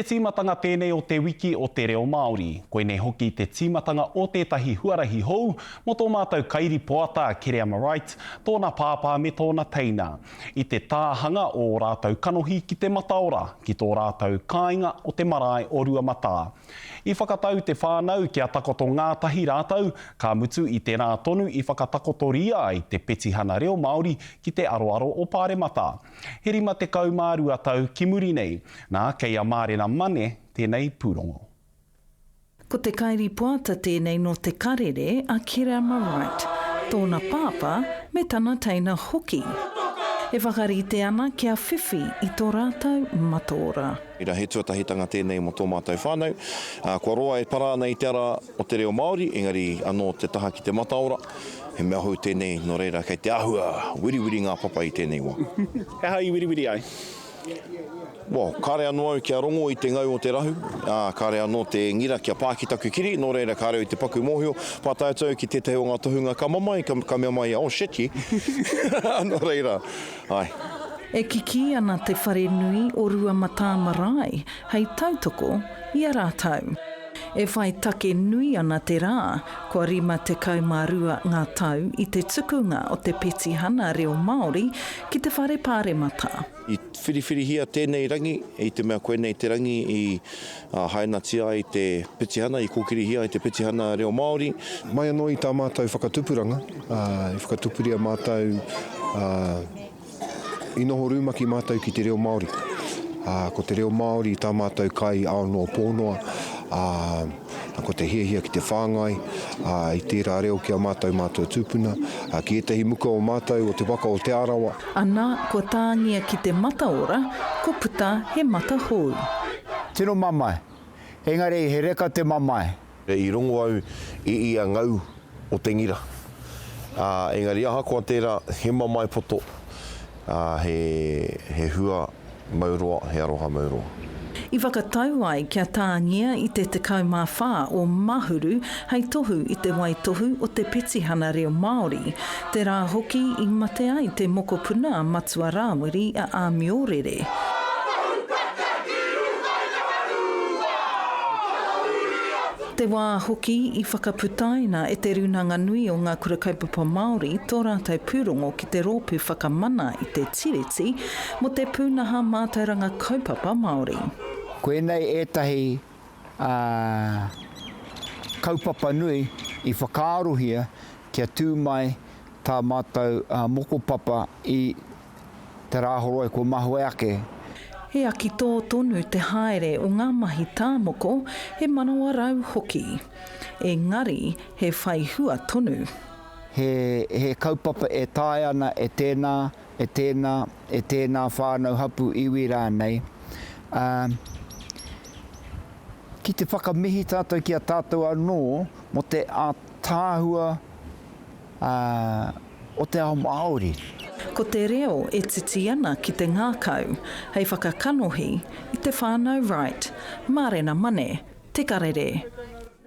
Te tīmatanga tēnei o te wiki o te reo Māori. Koe nei hoki te tīmatanga o tētahi huarahi hou, mo tō mātou kairi poata a Kere Amaright, tōna pāpā me tōna teina. I te tāhanga o rātou kanohi ki te mataora, ki tō rātou kāinga o te marae o Ruamata. I whakatau te whānau kia takoto ngātahi rātou, ka mutu i te rā tonu i whakatakotoria i te petihana reo Māori ki te aroaro o Pāremata. He rima te kaumārua tau ki muri nei, nā kei a Mārena Mane tēnei pūrongo. Ko te kairi poata tēnei no te karere a Kere Amaright, tōna pāpā me tana teina hoki. E whakarite ana kia whiwhi i tō rātou mataora. Ira he tuatahitanga tēnei mo tō mātou whānau. Kua roa e para ana i te ara o te reo Māori, engari anō te taha ki te mataora. He mea hou tēnei, no reira kei te ahua, wiriwiri ngā papa i tēnei wā. He hai wiriwiri ai? Kāre anō au kia rongo i te ngau o te rahu, kāre anō te ngira kia Pākitaku kiri, nō reira kāre au te paku mōhio, pātai atau ki tētahi o ngā tohunga ka mamai, ka mea mai, oh shit ye. Nō reira, ai. E kiki ana te whare nui o Ruamata marae, hei tautoko i a rātau. E whai take nui ana te rā, kua rima te kaumārua ngā tau i te tukunga o te petihana reo Māori ki te whare Pāremata. I whiriwhiri hia tēnei rangi, i te mea koe nei te rangi i hainatia i te petihana, i kōkiri hia i te petihana reo Māori. Mai anō i tā mātou whakatupuranga, i whakatupuria mātou i noho rūmaki mātou ki te reo Māori. Ko te reo Māori i tā mātou kai aonoa pōnoa, ko te hiahia ki te whāngai, i tērā reo ki a mātou tūpuna, ki etahi muka o mātou o te waka o te arawa. Ana, ko tāngia ki te mataora, ko puta he mata hou. Tino mamai, engari he reka te mamai. I rongo au i a ngau o te ngira. Engari aha koa tērā, he mamai poto, he hua mauroa, he aroha mauroa. I whakatau ai kia tāngia i te tekau mā whā o mahuru hei tohu i te waitohu o te petihana reo Māori. Te rā hoki i mate ai te mokopuna matua rāwiri a Āmiorere. Te wā hoki i whakaputaina e te runanga nui o ngā kura kaupapa Māori tō rātou pūrongo ki te rōpū whakamana i te tiriti mo te pūnaha mātauranga kaupapa Māori. Koenei etahi kaupapa nui i whakaarohia kia tū mai tā mātou mokopapa i te rāhoroi ko mahu ake. He aki tō tonu te haere o ngā mahi tāmoko he manawa rau hoki. Engari he whai hua tonu. He kaupapa e tāi ana e tēnā whānau hapu iwi rānei. Ki te whakamihi tātou ki a tātou anō mo te tāhua o te ao Māori. Ko te reo e titi ana ki te ngākau, hei whakakanohi i te whānau Wright, Mārena Mane, te karere.